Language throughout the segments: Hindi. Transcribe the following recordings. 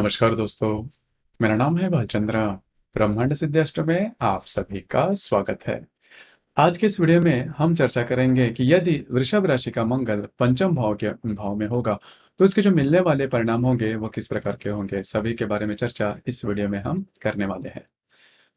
नमस्कार दोस्तों, मेरा नाम है भालचंद्र। ब्रह्मांड सिद्धाष्टक में आप सभी का स्वागत है। आज के इस वीडियो में हम चर्चा करेंगे कि यदि वृषभ राशि का मंगल पंचम भाव के भाव में होगा तो इसके जो मिलने वाले परिणाम होंगे वो किस प्रकार के होंगे, सभी के बारे में चर्चा इस वीडियो में हम करने वाले हैं।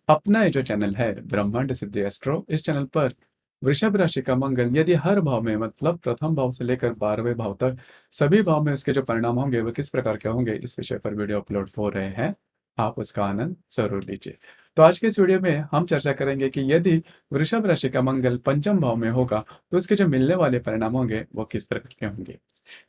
अपना ये जो चैनल है ब्रह्मांड सिद्धि एस्ट्रो, इस चैनल पर वृषभ राशि का मंगल यदि हर भाव में मतलब प्रथम भाव से लेकर 12वें भाव तक सभी भाव में इसके जो परिणाम होंगे वो किस प्रकार के होंगे, इस विषय पर वीडियो अपलोड हो रहे हैं। आप उसका आनंद जरूर लीजिए। तो आज के इस वीडियो में हम चर्चा करेंगे कि यदि वृषभ राशि का मंगल पंचम भाव में होगा तो इसके जो मिलने वाले परिणाम होंगे वो किस प्रकार के होंगे।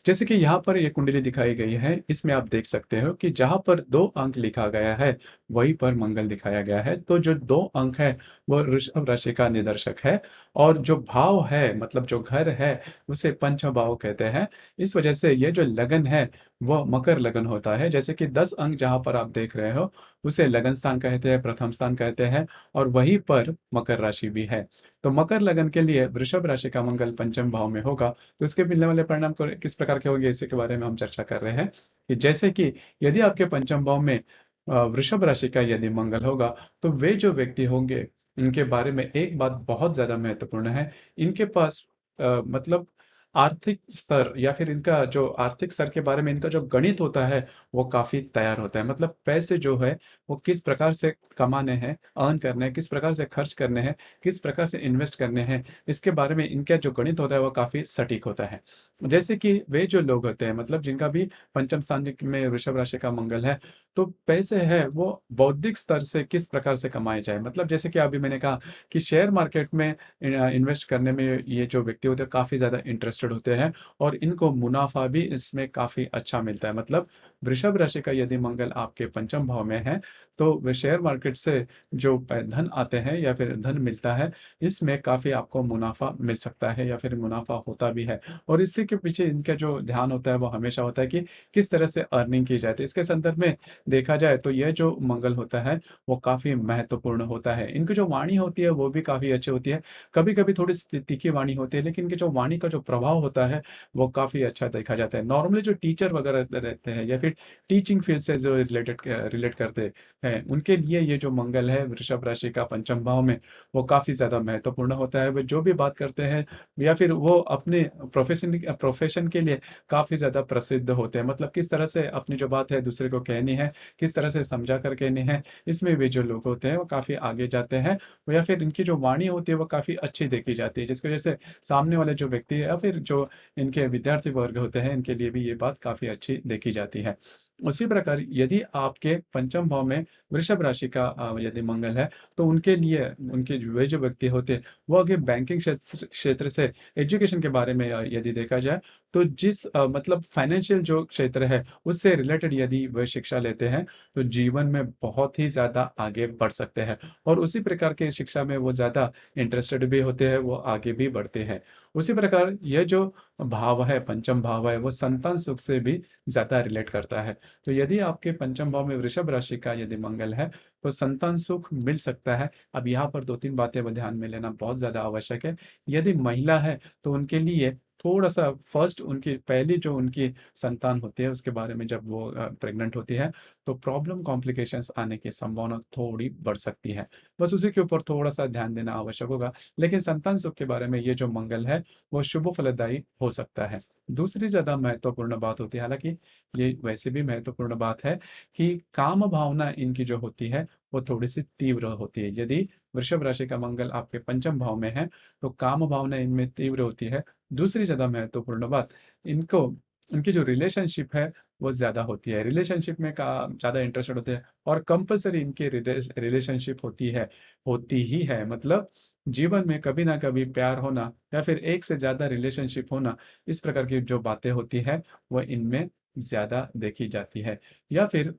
जैसे कि यहाँ पर ये कुंडली दिखाई गई है, इसमें आप देख सकते हो कि जहां पर 2 अंक लिखा गया है वहीं पर मंगल दिखाया गया है। तो जो 2 अंक है वो वृषभ राशि का निदर्शक है, और जो भाव है मतलब जो घर है उसे पंच भाव कहते हैं। इस वजह से ये जो लगन है वो मकर लगन होता है। जैसे कि 10 अंक जहां पर आप देख रहे हो उसे लगन स्थान कहते हैं, प्रथम स्थान कहते हैं, और वहीं पर मकर राशि भी है। तो मकर लगन के लिए वृषभ राशि का मंगल पंचम भाव में होगा तो इसके मिलने वाले परिणाम किस प्रकार के होंगे, इसी के बारे में हम चर्चा कर रहे हैं। कि जैसे कि यदि आपके पंचम भाव में वृषभ राशि का यदि मंगल होगा तो वे जो व्यक्ति होंगे इनके बारे में एक बात बहुत ज्यादा महत्वपूर्ण है। इनके पास मतलब आर्थिक स्तर या फिर इनका जो आर्थिक स्तर के बारे में इनका जो गणित होता है वो काफी तैयार होता है। मतलब पैसे जो है वो किस प्रकार से कमाने हैं, अर्न करने हैं, किस प्रकार से खर्च करने हैं, किस प्रकार से इन्वेस्ट करने हैं, इसके बारे में इनका जो गणित होता है वो काफी सटीक होता है। जैसे कि वे जो लोग होते हैं मतलब जिनका भी पंचम स्थान में वृषभ राशि का मंगल है, तो पैसे है वो बौद्धिक स्तर से किस प्रकार से कमाए जाए। मतलब जैसे कि अभी मैंने कहा कि शेयर मार्केट में इन्वेस्ट करने में ये जो व्यक्ति होते हैं काफी ज्यादा इंटरेस्टेड होते हैं, और इनको मुनाफा भी इसमें काफी अच्छा मिलता है। मतलब वृषभ राशि का यदि मंगल आपके पंचम भाव में है तो वे शेयर मार्केट से जो धन आते हैं या फिर धन मिलता है, इसमें काफी आपको मुनाफा मिल सकता है या फिर मुनाफा होता भी है। और इसी के पीछे इनका जो ध्यान होता है वो हमेशा होता है कि किस तरह से अर्निंग की जाए। तो इसके संदर्भ में देखा जाए तो यह जो मंगल होता है वो काफी महत्वपूर्ण होता है। इनकी जो वाणी होती है वो भी काफी अच्छी होती है। कभी कभी थोड़ी सी तीखी वाणी होती है, लेकिन इनकी जो वाणी का जो प्रभाव होता है वो काफी अच्छा देखा जाता है। नॉर्मली जो टीचर वगैरह रहते हैं या फिर टीचिंग फील्ड से जो रिलेट करते हैं उनके लिए ये जो मंगल है वृषभ राशि का पंचम भाव में वो काफी ज्यादा महत्वपूर्ण होता है। वे जो भी बात करते हैं या फिर वो अपने प्रोफेशन के लिए काफी ज्यादा प्रसिद्ध होते हैं। मतलब किस तरह से अपनी जो बात है दूसरे को कहनी है, किस तरह से समझा कर कहनी है, इसमें भी जो लोग होते हैं वो काफी आगे जाते हैं। या फिर इनकी जो वाणी होती है वो काफी अच्छी देखी जाती है, जिसकी वजह से सामने वाले जो व्यक्ति है या फिर जो इनके विद्यार्थी वर्ग होते हैं इनके लिए भी ये बात काफी अच्छी देखी जाती है। उसी प्रकार यदि आपके पंचम भाव में वृषभ राशि का यदि मंगल है तो उनके लिए उनके वे जो व्यक्ति होते हैं वो आगे बैंकिंग क्षेत्र से एजुकेशन के बारे में यदि देखा जाए तो जिस मतलब फाइनेंशियल जो क्षेत्र है उससे रिलेटेड यदि वे शिक्षा लेते हैं तो जीवन में बहुत ही ज्यादा आगे बढ़ सकते हैं। और उसी प्रकार की शिक्षा में वो ज्यादा इंटरेस्टेड भी होते हैं, वो आगे भी बढ़ते हैं। उसी प्रकार यह जो भाव है पंचम भाव है वो संतान सुख से भी ज्यादा रिलेट करता है। तो यदि आपके पंचम भाव में वृषभ राशि का यदि मंगल है तो संतान सुख मिल सकता है। अब यहाँ पर 2-3 बातें वो ध्यान में लेना बहुत ज्यादा आवश्यक है। यदि महिला है तो उनके लिए थोड़ा सा फर्स्ट उनकी पहली जो उनकी संतान होती है उसके बारे में जब वो प्रेग्नेंट होती है तो प्रॉब्लम कॉम्प्लिकेशंस आने की संभावना थोड़ी बढ़ सकती है। बस उसी के ऊपर थोड़ा सा ध्यान देना आवश्यक होगा। लेकिन संतान सुख के बारे में ये जो मंगल है वो शुभ फलदायी हो सकता है। दूसरी ज्यादा महत्वपूर्ण बात होती है, हालांकि ये वैसे भी महत्वपूर्ण बात है, कि काम भावना इनकी जो होती है वो थोड़ी सी तीव्र होती है। यदि वृषभ राशि का मंगल आपके पंचम भाव में है तो काम भावना इनमें तीव्र होती है। दूसरी ज्यादा महत्वपूर्ण बात, इनको इनकी जो रिलेशनशिप है वो ज्यादा होती है, रिलेशनशिप में का ज्यादा इंटरेस्टेड होते हैं, और कंपलसरी इनकी रिलेशनशिप होती ही है। मतलब जीवन में कभी ना कभी प्यार होना या फिर एक से ज्यादा रिलेशनशिप होना, इस प्रकार की जो बातें होती है वह इनमें ज्यादा देखी जाती है। या फिर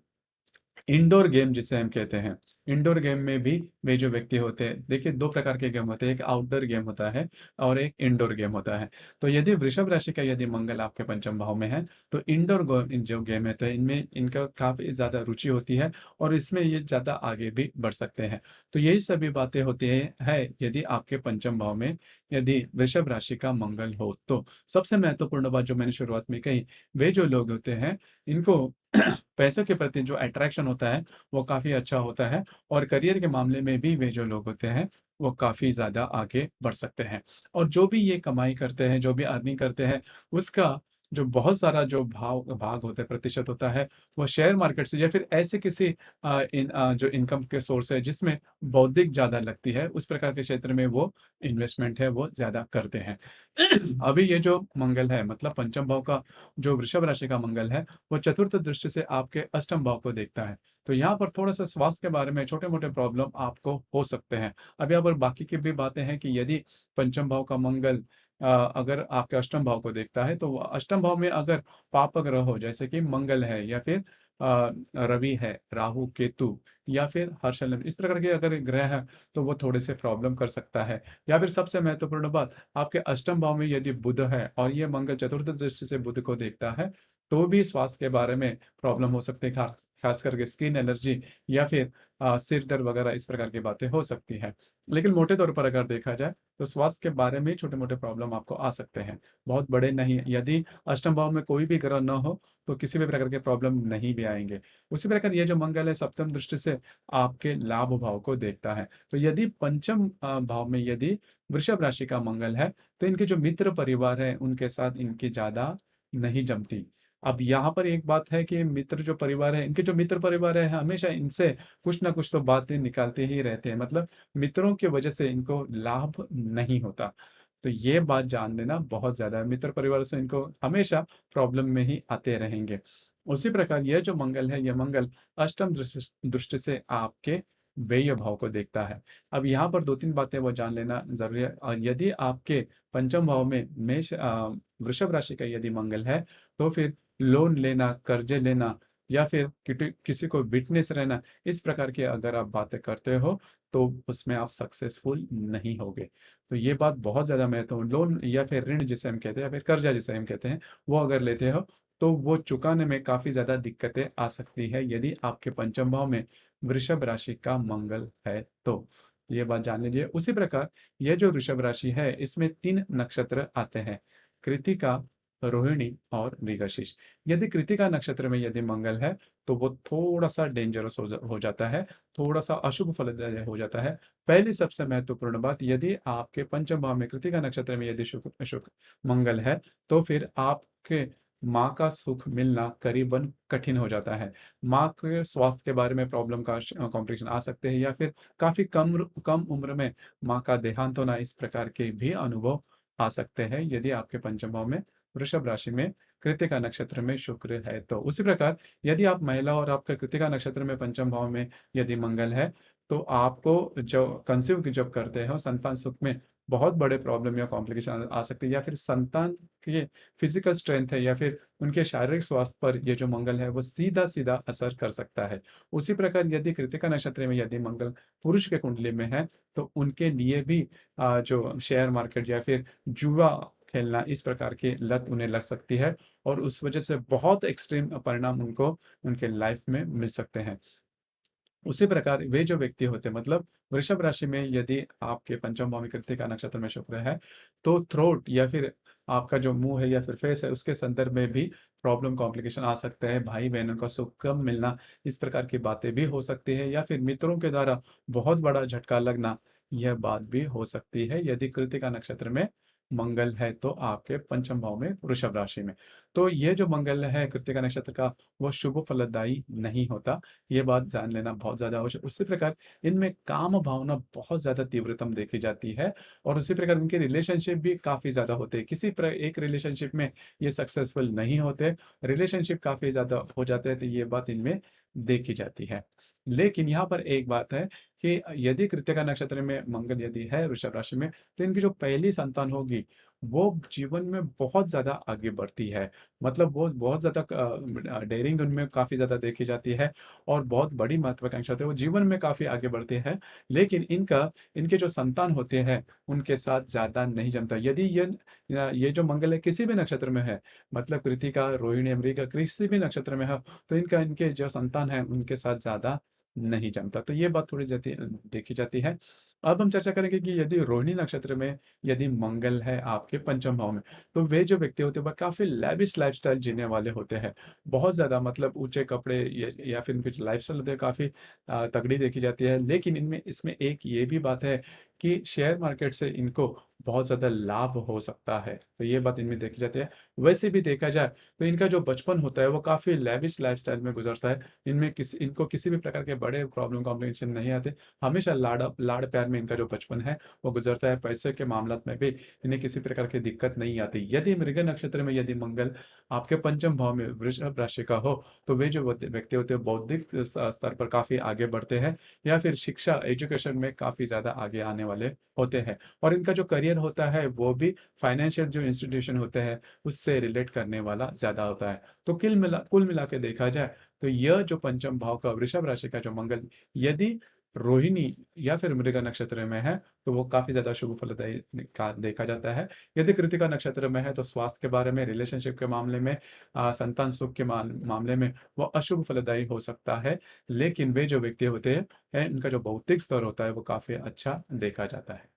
इंडोर गेम जिसे हम कहते हैं, इंडोर गेम में भी वे जो व्यक्ति होते हैं, देखिए 2 प्रकार के गेम होते हैं, एक आउटडोर गेम होता है और एक इंडोर गेम होता है। तो यदि वृषभ राशि का यदि मंगल आपके पंचम भाव में है तो इंडोर जो गेम है तो इनमें इनका काफी ज्यादा रुचि होती है, और इसमें ये ज्यादा आगे भी बढ़ सकते हैं। तो यही सभी बातें होती है यदि आपके पंचम भाव में यदि वृषभ राशि का मंगल हो तो। सबसे महत्वपूर्ण बात जो मैंने शुरुआत में कही, वे जो लोग होते हैं इनको पैसों के प्रति जो अट्रैक्शन होता है वो काफ़ी अच्छा होता है, और करियर के मामले में भी वे जो लोग होते हैं वो काफ़ी ज़्यादा आगे बढ़ सकते हैं। और जो भी ये कमाई करते हैं, जो भी अर्निंग करते हैं, उसका जो बहुत सारा जो भाग होता है, प्रतिशत होता है, वो शेयर मार्केट से या फिर ऐसे किसी जो इनकम के सोर्स है जिसमें बौद्धिक ज़्यादा लगती है, उस प्रकार के क्षेत्र में वो इन्वेस्टमेंट है वो ज़्यादा करते हैं। अभी ये जो मंगल है, मतलब पंचम भाव का जो वृषभ राशि का मंगल है, वो चतुर्थ दृष्टि से आपके अष्टम भाव को देखता है। तो यहाँ पर थोड़ा-सा स्वास्थ्य के बारे में छोटे-मोटे प्रॉब्लम आपको हो सकते हैं। अब यहाँ पर बाकी की भी बातें हैं कि यदि पंचम भाव का मंगल अगर आपके अष्टम भाव को देखता है, तो अष्टम भाव में अगर पाप ग्रह हो, जैसे कि मंगल है या फिर रवि है, राहु, केतु या फिर हर्षल, इस प्रकार के अगर ग्रह हैं, तो वो थोड़े से प्रॉब्लम कर सकता है। या फिर सबसे महत्वपूर्ण बात, आपके अष्टम भाव में यदि बुध है और ये मंगल चतुर्थ दृष्टि से बुध को देखता है, तो भी स्वास्थ्य के बारे में प्रॉब्लम हो सकती है, खास करके स्किन एलर्जी या फिर सिर दर्द वगैरह, इस प्रकार की बातें हो सकती हैं। लेकिन मोटे तौर पर अगर देखा जाए, तो स्वास्थ्य के बारे में छोटे-मोटे प्रॉब्लम आपको आ सकते हैं, बहुत बड़े नहीं। यदि अष्टम भाव में कोई भी ग्रह न हो, तो किसी भी प्रकार के प्रॉब्लम नहीं भी आएँगे। उसी प्रकार ये जो मंगल है सप्तम दृष्टि से आपके लाभ भाव को देखता है। तो यदि पंचम भाव में यदि वृषभ राशि का मंगल है, तो इनके जो मित्र परिवार है, उनके साथ इनकी ज़्यादा नहीं जमती। अब यहाँ पर एक बात है कि मित्र जो परिवार है, इनके जो मित्र परिवार है, हमेशा इनसे कुछ ना कुछ तो बातें निकालते ही रहते हैं। मतलब मित्रों की वजह से इनको लाभ नहीं होता। तो ये बात जान लेना बहुत ज़्यादा है। मित्र परिवार से इनको हमेशा प्रॉब्लम में ही आते रहेंगे। उसी प्रकार यह जो मंगल है, यह मंगल अष्टम दृष्टि दृष्टि से आपके व्यय भाव को देखता है। अब यहाँ पर 2-3 बातें वो जान लेना ज़रूरी है। और यदि आपके पंचम भाव में वृषभ राशि का यदि मंगल है, तो फिर लोन लेना, कर्ज़े लेना या फिर किसी को विटनेस रहना, इस प्रकार की अगर आप बातें करते हो, तो उसमें आप सक्सेसफुल नहीं होगे। तो ये बात बहुत ज़्यादा महत्वपूर्ण, लोन या फिर ऋण जिसे हम कहते हैं या फिर कर्ज़ा जिसे हम कहते हैं, वो अगर लेते हो, तो वो चुकाने में काफ़ी ज़्यादा दिक्कतें आ सकती है, यदि आपके पंचम भाव में वृषभ राशि का मंगल है तो। ये बात जान लीजिए। उसी प्रकार ये जो वृषभ राशि है, इसमें 3 नक्षत्र आते हैं, कृत्तिका, रोहिणी और मृगशीर्ष। यदि कृत्तिका नक्षत्र में यदि मंगल है, तो वो थोड़ा-सा डेंजरस हो जाता है, थोड़ा-सा अशुभ फलदायी हो जाता है। पहली सबसे महत्वपूर्ण बात, यदि आपके पंचम भाव में कृत्तिका नक्षत्र में यदि शुक्र शुक्र मंगल है, तो फिर आपके माँ का सुख मिलना करीबन कठिन हो जाता है। माँ के स्वास्थ्य के बारे में प्रॉब्लम का कॉम्प्लिकेशन आ सकते हैं, या फिर काफ़ी कम उम्र में माँ का देहांत होना, इस प्रकार के भी अनुभव आ सकते हैं, यदि आपके पंचम भाव में वृषभ राशि में कृत्तिका नक्षत्र में शुक्र है तो। उसी प्रकार यदि आप महिला और आपका कृत्तिका नक्षत्र में पंचम भाव में यदि मंगल है, तो आपको जो कंसीव जब करते हो, संतान सुख में बहुत बड़े प्रॉब्लम या कॉम्प्लिकेशन आ सकती है, या फिर संतान के फिजिकल स्ट्रेंथ है या फिर उनके शारीरिक स्वास्थ्य पर ये जो मंगल है वो सीधा-सीधा असर कर सकता है। उसी प्रकार यदि कृत्तिका नक्षत्र में यदि मंगल पुरुष के कुंडली में है, तो उनके लिए भी जो शेयर मार्केट या फिर जुआ खेलना, इस प्रकार की लत उन्हें लग सकती है, और उस वजह से बहुत एक्सट्रीम परिणाम उनको उनके लाइफ में मिल सकते हैं। उसी प्रकार वे जो व्यक्ति होते हैं, मतलब वृषभ राशि में यदि आपके पंचम भाव में कृत्तिका नक्षत्र में शुक्र है, तो थ्रोट या फिर आपका जो मुंह है या फिर फेस है, उसके संदर्भ में भी प्रॉब्लम कॉम्प्लिकेशन आ सकते हैं। भाई बहनों का सुख कम मिलना, इस प्रकार की बातें भी हो सकती है, या फिर मित्रों के द्वारा बहुत बड़ा झटका लगना, यह बात भी हो सकती है, यदि कृत्तिका नक्षत्र में मंगल है तो आपके पंचम भाव में वृषभ राशि में। तो ये जो मंगल है कृत्तिका नक्षत्र का, वो शुभ फलदायी नहीं होता। ये बात जान लेना बहुत ज़्यादा आवश्यक। उसी प्रकार इनमें काम भावना बहुत ज़्यादा तीव्रतम देखी जाती है, और उसी प्रकार इनके रिलेशनशिप भी काफ़ी ज़्यादा होते हैं। एक रिलेशनशिप में ये सक्सेसफुल नहीं होते, रिलेशनशिप काफ़ी ज़्यादा हो जाते हैं, तो ये बात इनमें देखी जाती है। लेकिन यहाँ पर एक बात है कि यदि कृत्तिका नक्षत्र में मंगल यदि है वृषभ राशि में, तो इनकी जो पहली संतान होगी, वो जीवन में बहुत ज़्यादा आगे बढ़ती है। मतलब वो बहुत ज़्यादा डेयरिंग उनमें काफ़ी ज़्यादा देखी जाती है, और बहुत बड़ी महत्वाकांक्षा होती है, वो जीवन में काफ़ी आगे बढ़ते हैं। लेकिन इनके जो संतान होते हैं, उनके साथ ज़्यादा नहीं जमता। यदि ये जो मंगल है किसी भी नक्षत्र में है, मतलब कृत्तिका, रोहिणी, मृग किसी भी नक्षत्र में है, तो इनके जो संतान है, उनके साथ ज़्यादा नहीं जमता। तो ये बात थोड़ी देखी जाती है। अब हम चर्चा करेंगे कि यदि रोहिणी नक्षत्र में यदि मंगल है आपके पंचम भाव में, तो वे जो व्यक्ति होते हैं वह काफ़ी लैविश लाइफ़स्टाइल जीने वाले होते हैं। बहुत ज़्यादा मतलब ऊँचे कपड़े या फिर इनकी जो लाइफ़स्टाइल होती है काफ़ी तगड़ी देखी जाती है। लेकिन इनमें इसमें एक ये भी बात है कि शेयर मार्केट से इनको बहुत ज़्यादा लाभ हो सकता है, तो ये बात इनमें देखी जाती है। वैसे भी देखा जाए तो इनका जो बचपन होता है वो काफ़ी लैविश लाइफ़स्टाइल में गुज़रता है। इनको किसी भी प्रकार के बड़े प्रॉब्लम कॉम्प्लिकेशन नहीं आते। हमेशा लाड़ प्यार में इनका जो बचपन है वो गुजरता है। पैसे के मामलात में भी इन्हें किसी प्रकार की दिक्कत नहीं आती। यदि मृग नक्षत्र में यदि मंगल आपके पंचम भाव में वृषभ राशि का हो, तो वे जो व्यक्ति होते हैं बौद्धिक स्तर पर काफ़ी आगे बढ़ते हैं या फिर शिक्षा एजुकेशन में काफ़ी ज़्यादा आगे आने वाले होते हैं। और इनका जो करियर होता है वो भी फाइनेंशियल जो इंस्टीट्यूशन होते हैं उससे रिलेट करने वाला ज़्यादा होता है। तो कुल मिला के देखा जाए तो यह जो पंचम भाव का वृषभ राशि का जो मंगल यदि रोहिणी या फिर मृगा नक्षत्र में है तो वो काफ़ी ज़्यादा शुभ फलदायी का देखा जाता है। यदि कृतिका नक्षत्र में है तो स्वास्थ्य के बारे में, रिलेशनशिप के मामले में, संतान सुख के मामले में वो अशुभ फलदायी हो सकता है। लेकिन वे जो व्यक्ति होते हैं उनका जो बौद्धिक स्तर होता है वो काफ़ी अच्छा देखा जाता है।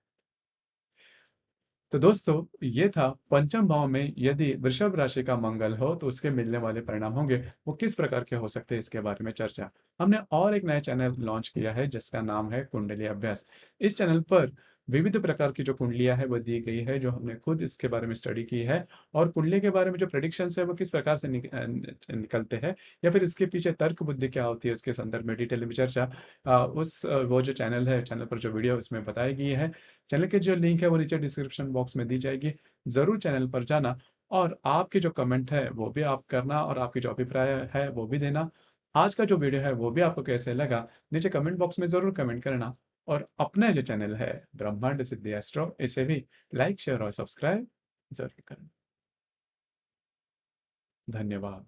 तो दोस्तों ये था पंचम भाव में यदि वृषभ राशि का मंगल हो तो उसके मिलने वाले परिणाम होंगे वो किस प्रकार के हो सकते हैं इसके बारे में चर्चा। हमने और एक नया चैनल लॉन्च किया है जिसका नाम है कुंडली अभ्यास। इस चैनल पर विविध प्रकार की जो कुंडलियां है वो दी गई है, जो हमने खुद इसके बारे में स्टडी की है। और कुंडली के बारे में जो प्रेडिक्शंस है वो किस प्रकार से निकलते हैं या फिर इसके पीछे तर्क बुद्धि क्या होती है इसके संदर्भ में डिटेल में चर्चा वो जो चैनल है, चैनल पर जो वीडियो उसमें बताई गई है। चैनल की जो लिंक है वो नीचे डिस्क्रिप्शन बॉक्स में दी जाएगी। ज़रूर चैनल पर जाना और आपके जो कमेंट है वो भी आप करना और आपके जो अभिप्राय है वो भी देना। आज का जो वीडियो है वो भी आपको कैसे लगा नीचे कमेंट बॉक्स में ज़रूर कमेंट करना। और अपना जो चैनल है ब्रह्मांड सिद्धि एस्ट्रो इसे भी लाइक शेयर और सब्सक्राइब जरूर करना। धन्यवाद।